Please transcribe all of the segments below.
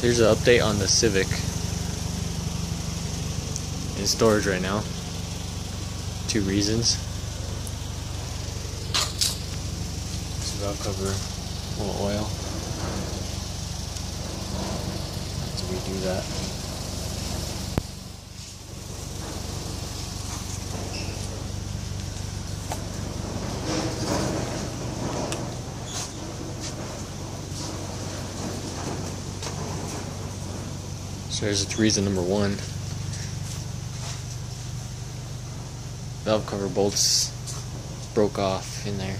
Here's an update on the Civic. In storage right now. 2 reasons. This valve cover won't oil. Have to redo that. So there's reason number 1. Valve cover bolts broke off in there.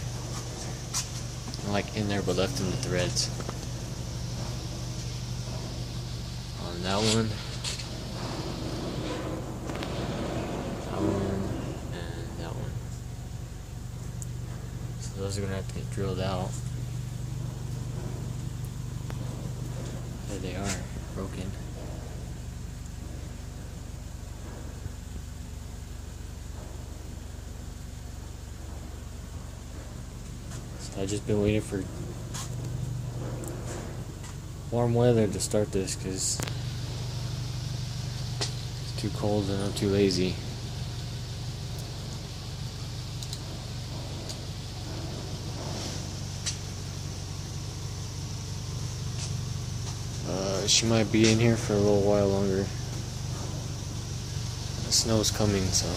Like in there, but left in the threads. On that one, and that one. So those are gonna have to get drilled out. There they are, broken. I've just been waiting for warm weather to start this because it's too cold and I'm too lazy. She might be in here for a little while longer. The snow's coming, so